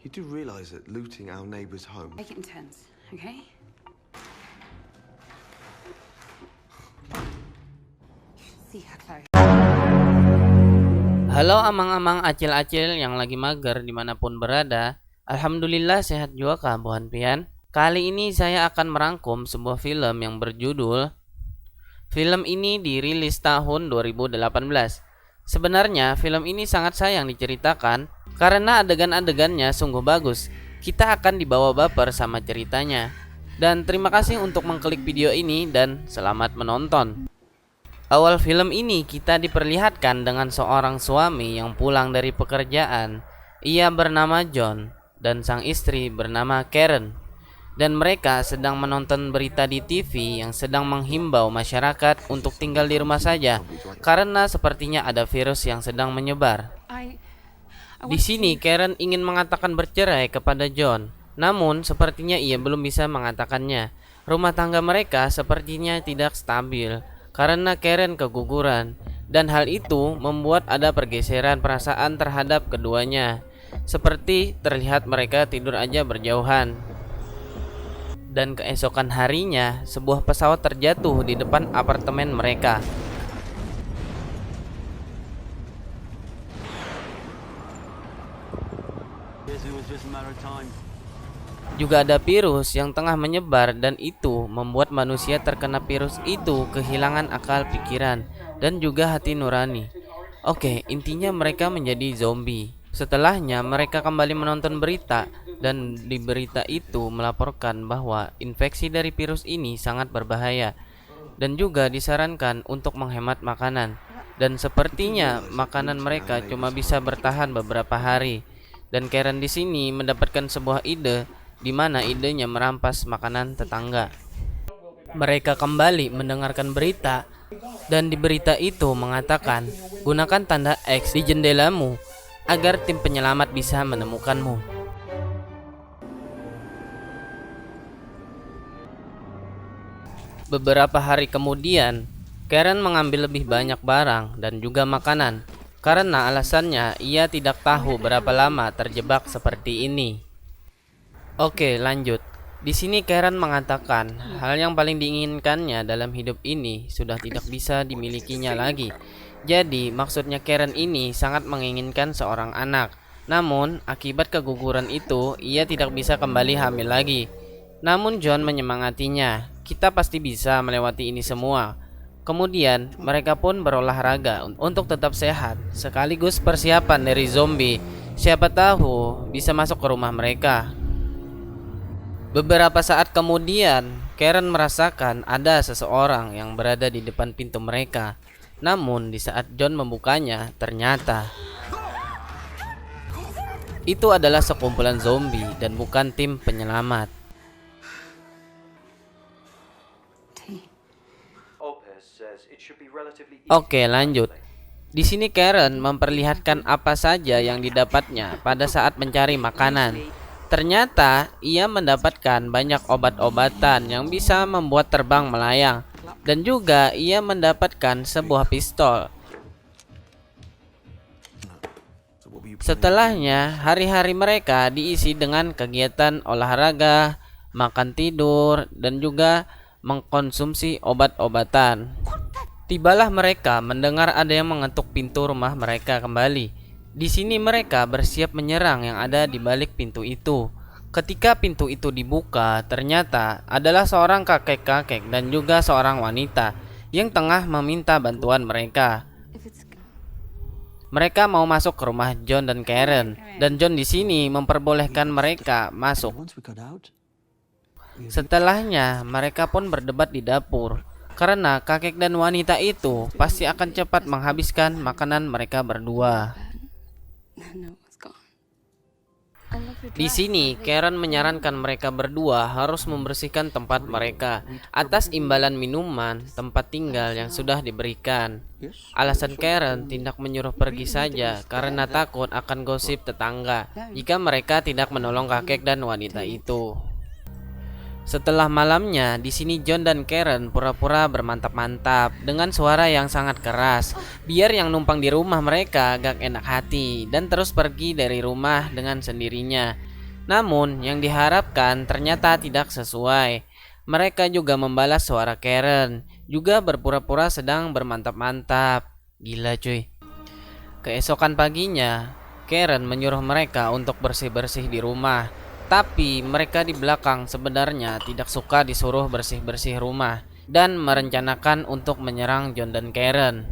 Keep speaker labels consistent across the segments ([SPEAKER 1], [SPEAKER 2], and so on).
[SPEAKER 1] You do realize that looting our neighbor's home...
[SPEAKER 2] Make it intense, okay? See her, Chloe.
[SPEAKER 3] Halo amang-amang acil-acil yang lagi mager dimanapun berada. Alhamdulillah sehat juga kabuhan pian. Kali ini saya akan merangkum sebuah film yang berjudul. Film ini dirilis tahun 2018. Sebenarnya film ini sangat sayang diceritakan karena adegan-adegannya sungguh bagus. Kita akan dibawa baper sama ceritanya. Dan terima kasih untuk mengklik video ini dan selamat menonton. Awal film ini kita diperlihatkan dengan seorang suami yang pulang dari pekerjaan. Ia bernama John dan sang istri bernama Karen. Dan mereka sedang menonton berita di TV yang sedang menghimbau masyarakat untuk tinggal di rumah saja karena sepertinya ada virus yang sedang menyebar. Di sini Karen ingin mengatakan bercerai kepada John, namun sepertinya ia belum bisa mengatakannya. Rumah tangga mereka sepertinya tidak stabil karena Karen keguguran, dan hal itu membuat ada pergeseran perasaan terhadap keduanya. Seperti terlihat mereka tidur aja berjauhan. Dan keesokan harinya, sebuah pesawat terjatuh di depan apartemen mereka. Juga ada virus yang tengah menyebar dan itu membuat manusia terkena virus itu kehilangan akal pikiran dan juga hati nurani. Oke, intinya mereka menjadi zombie. Setelahnya mereka kembali menonton berita dan di berita itu melaporkan bahwa infeksi dari virus ini sangat berbahaya dan juga disarankan untuk menghemat makanan. Dan sepertinya makanan mereka cuma bisa bertahan beberapa hari. Dan Karen di sini mendapatkan sebuah ide di mana idenya merampas makanan tetangga. Mereka kembali mendengarkan berita dan di berita itu mengatakan, gunakan tanda X di jendelamu agar tim penyelamat bisa menemukanmu. Beberapa hari kemudian, Karen mengambil lebih banyak barang dan juga makanan karena alasannya ia tidak tahu berapa lama terjebak seperti ini. Oke, lanjut. Di sini Karen mengatakan hal yang paling diinginkannya dalam hidup ini sudah tidak bisa dimilikinya lagi. Jadi, maksudnya Karen ini sangat menginginkan seorang anak. Namun, akibat keguguran itu, ia tidak bisa kembali hamil lagi. Namun John menyemangatinya, kita pasti bisa melewati ini semua. Kemudian, mereka pun berolahraga untuk tetap sehat, sekaligus persiapan dari zombie. Siapa tahu bisa masuk ke rumah mereka. Beberapa saat kemudian, Karen merasakan ada seseorang yang berada di depan pintu mereka. Namun di saat John membukanya, ternyata itu adalah sekumpulan zombie dan bukan tim penyelamat. Oke, lanjut. Di sini Karen memperlihatkan apa saja yang didapatnya pada saat mencari makanan. Ternyata ia mendapatkan banyak obat-obatan yang bisa membuat terbang melayang. Dan juga ia mendapatkan sebuah pistol. Setelahnya, hari-hari mereka diisi dengan kegiatan olahraga, makan tidur, dan juga mengkonsumsi obat-obatan. Tibalah mereka mendengar ada yang mengetuk pintu rumah mereka kembali. Di sini mereka bersiap menyerang yang ada di balik pintu itu. Ketika pintu itu dibuka, ternyata adalah seorang kakek-kakek dan juga seorang wanita yang tengah meminta bantuan mereka. Mereka mau masuk ke rumah John dan Karen, dan John di sini memperbolehkan mereka masuk. Setelahnya, mereka pun berdebat di dapur karena kakek dan wanita itu pasti akan cepat menghabiskan makanan mereka berdua. Di sini, Karen menyarankan mereka berdua harus membersihkan tempat mereka atas imbalan minuman, tempat tinggal yang sudah diberikan. Alasan Karen tidak menyuruh pergi saja karena takut akan gosip tetangga jika mereka tidak menolong kakek dan wanita itu. Setelah malamnya, di sini John dan Karen pura-pura bermantap-mantap dengan suara yang sangat keras, biar yang numpang di rumah mereka agak enak hati dan terus pergi dari rumah dengan sendirinya. Namun, yang diharapkan ternyata tidak sesuai. Mereka juga membalas suara Karen, juga berpura-pura sedang bermantap-mantap. Gila cuy. Keesokan paginya, Karen menyuruh mereka untuk bersih-bersih di rumah. Tapi mereka di belakang sebenarnya tidak suka disuruh bersih-bersih rumah dan merencanakan untuk menyerang John dan Karen.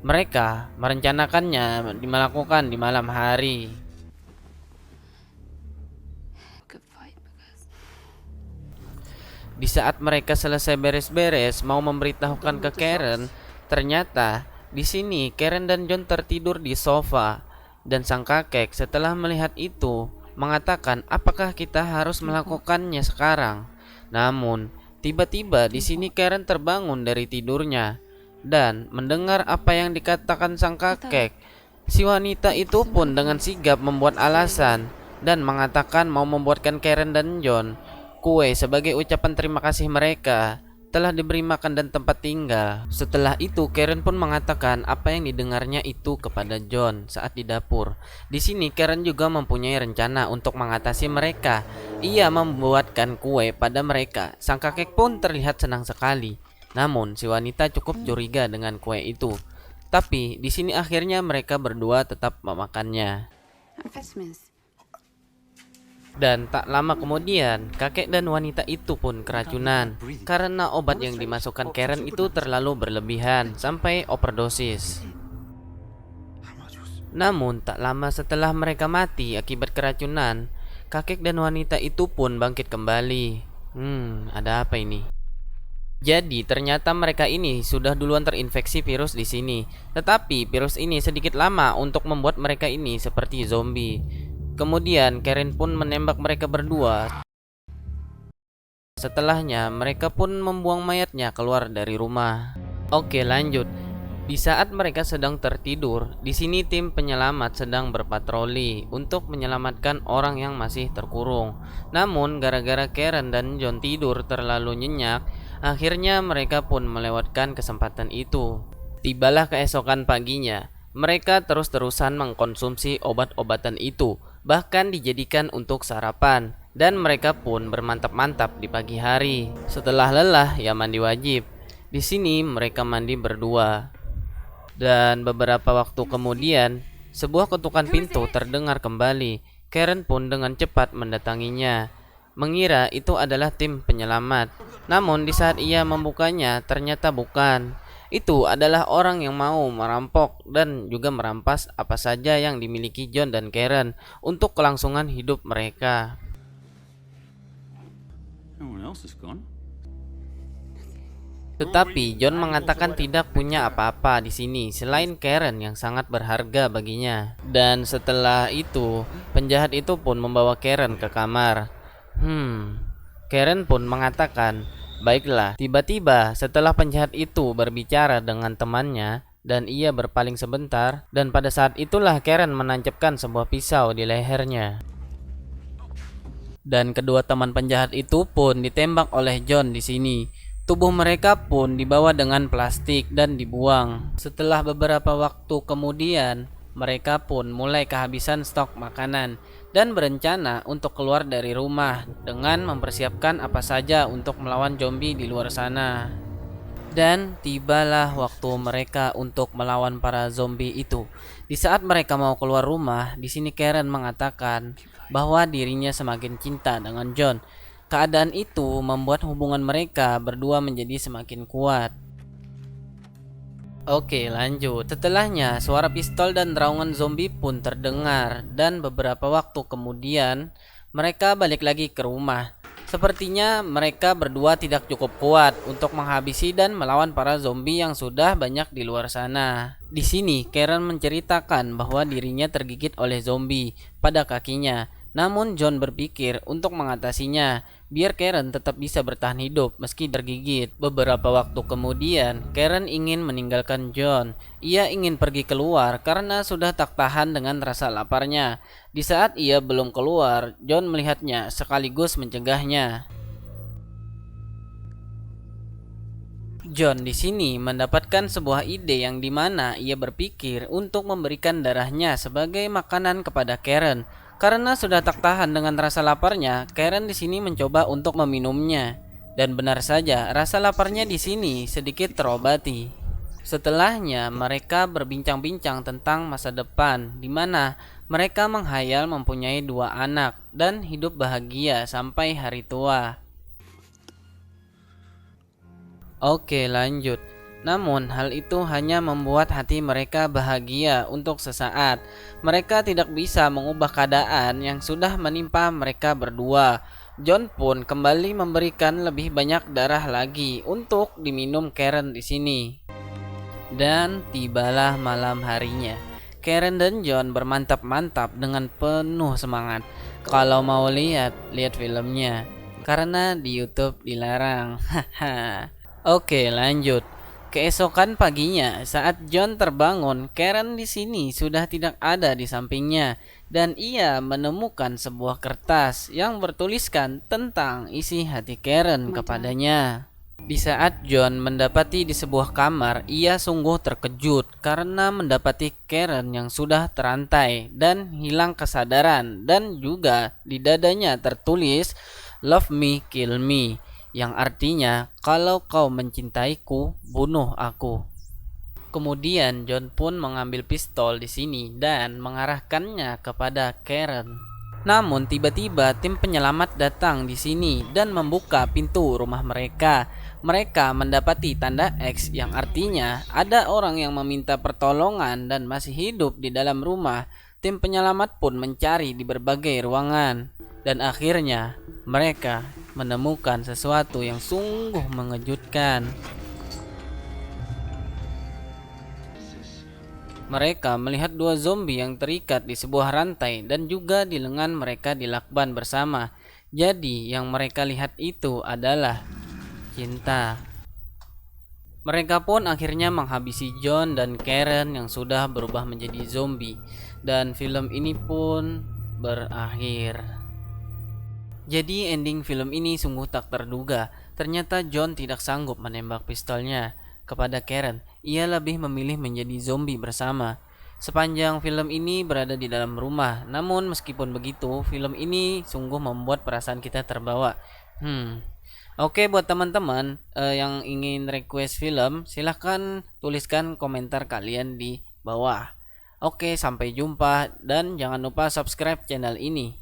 [SPEAKER 3] Mereka merencanakannya melakukan di malam hari.
[SPEAKER 2] Good fight, because
[SPEAKER 3] Di saat mereka selesai beres-beres mau memberitahukan ke Karen, ternyata di sini Karen dan John tertidur di sofa dan sang kakek setelah melihat itu mengatakan apakah kita harus melakukannya sekarang. Namun tiba-tiba di sini Karen terbangun dari tidurnya dan mendengar apa yang dikatakan sang kakek. Si wanita itu pun dengan sigap membuat alasan dan mengatakan mau membuatkan Karen dan John kue sebagai ucapan terima kasih mereka telah diberi makan dan tempat tinggal. Setelah itu Karen pun mengatakan apa yang didengarnya itu kepada John saat di dapur. Di sini Karen juga mempunyai rencana untuk mengatasi mereka. Ia membuatkan kue pada mereka. Sang kakek pun terlihat senang sekali. Namun si wanita cukup curiga dengan kue itu. Tapi di sini akhirnya mereka berdua tetap memakannya.
[SPEAKER 2] amphetamines.
[SPEAKER 3] Dan tak lama kemudian, kakek dan wanita itu pun keracunan karena obat yang dimasukkan Karen itu terlalu berlebihan sampai overdosis. Namun tak lama setelah mereka mati akibat keracunan, kakek dan wanita itu pun bangkit kembali. Ada apa ini? Jadi ternyata mereka ini sudah duluan terinfeksi virus di sini. Tetapi virus ini sedikit lama untuk membuat mereka ini seperti zombie. Kemudian Karen pun menembak mereka berdua. Setelahnya mereka pun membuang mayatnya keluar dari rumah. Oke, lanjut. Di saat mereka sedang tertidur, di sini tim penyelamat sedang berpatroli untuk menyelamatkan orang yang masih terkurung. Namun gara-gara Karen dan John tidur terlalu nyenyak, akhirnya mereka pun melewatkan kesempatan itu. Tibalah keesokan paginya, mereka terus-terusan mengkonsumsi obat-obatan itu, bahkan dijadikan untuk sarapan, dan mereka pun bermantap-mantap di pagi hari. Setelah lelah, ya mandi wajib. Di sini mereka mandi berdua. Dan beberapa waktu kemudian, sebuah ketukan pintu terdengar kembali. Karen pun dengan cepat mendatanginya, mengira itu adalah tim penyelamat. Namun di saat ia membukanya, ternyata bukan. Itu adalah orang yang mau merampok dan juga merampas apa saja yang dimiliki John dan Karen untuk kelangsungan hidup mereka. Tetapi John mengatakan tidak punya apa-apa di sini selain Karen yang sangat berharga baginya. Dan setelah itu, penjahat itu pun membawa Karen ke kamar. Karen pun mengatakan, baiklah. Tiba-tiba setelah penjahat itu berbicara dengan temannya dan ia berpaling sebentar, dan pada saat itulah Karen menancapkan sebuah pisau di lehernya. Dan kedua teman penjahat itu pun ditembak oleh John di sini. Tubuh mereka pun dibawa dengan plastik dan dibuang. Setelah beberapa waktu kemudian, mereka pun mulai kehabisan stok makanan dan berencana untuk keluar dari rumah dengan mempersiapkan apa saja untuk melawan zombie di luar sana. Dan tibalah waktu mereka untuk melawan para zombie itu. Di saat mereka mau keluar rumah, di sini Karen mengatakan bahwa dirinya semakin cinta dengan John. Keadaan itu membuat hubungan mereka berdua menjadi semakin kuat. Oke, lanjut. Setelahnya, suara pistol dan raungan zombie pun terdengar, dan beberapa waktu kemudian mereka balik lagi ke rumah. Sepertinya mereka berdua tidak cukup kuat untuk menghabisi dan melawan para zombie yang sudah banyak di luar sana. Di sini, Karen menceritakan bahwa dirinya tergigit oleh zombie pada kakinya. Namun John berpikir untuk mengatasinya, biar Karen tetap bisa bertahan hidup meski tergigit. Beberapa waktu kemudian, Karen ingin meninggalkan John. Ia ingin pergi keluar karena sudah tak tahan dengan rasa laparnya. Di saat ia belum keluar, John melihatnya sekaligus mencegahnya. John di sini mendapatkan sebuah ide yang dimana ia berpikir untuk memberikan darahnya sebagai makanan kepada Karen. Karena sudah tak tahan dengan rasa laparnya, Karen di sini mencoba untuk meminumnya. Dan benar saja, rasa laparnya di sini sedikit terobati. Setelahnya, mereka berbincang-bincang tentang masa depan, di mana mereka menghayal mempunyai 2 anak dan hidup bahagia sampai hari tua. Oke, lanjut. Namun, hal itu hanya membuat hati mereka bahagia untuk sesaat. Mereka tidak bisa mengubah keadaan yang sudah menimpa mereka berdua. John pun kembali memberikan lebih banyak darah lagi untuk diminum Karen di sini. Dan tibalah malam harinya. Karen dan John bermantap-mantap dengan penuh semangat. Kalau mau lihat filmnya. Karena di YouTube dilarang. Oke, lanjut. Keesokan paginya, saat John terbangun, Karen di sini sudah tidak ada di sampingnya dan ia menemukan sebuah kertas yang bertuliskan tentang isi hati Karen kepadanya. Di saat John mendapati di sebuah kamar, ia sungguh terkejut karena mendapati Karen yang sudah terantai dan hilang kesadaran, dan juga di dadanya tertulis "Love me, kill me", yang artinya kalau kau mencintaiku, bunuh aku. Kemudian John pun mengambil pistol di sini dan mengarahkannya kepada Karen. Namun tiba-tiba tim penyelamat datang di sini dan membuka pintu rumah mereka. Mereka mendapati tanda X yang artinya ada orang yang meminta pertolongan dan masih hidup di dalam rumah. Tim penyelamat pun mencari di berbagai ruangan. Dan akhirnya mereka menemukan sesuatu yang sungguh mengejutkan. Mereka melihat 2 zombie yang terikat di sebuah rantai dan juga di lengan mereka dilakban bersama. Jadi yang mereka lihat itu adalah cinta. Mereka pun akhirnya menghabisi John dan Karen yang sudah berubah menjadi zombie. Dan film ini pun berakhir. Jadi ending film ini sungguh tak terduga. Ternyata John tidak sanggup menembak pistolnya kepada Karen. Ia lebih memilih menjadi zombie bersama. Sepanjang film ini berada di dalam rumah. Namun meskipun begitu, film ini sungguh membuat perasaan kita terbawa. Oke, buat teman-teman yang ingin request film, silahkan tuliskan komentar kalian di bawah. Oke, sampai jumpa dan jangan lupa subscribe channel ini.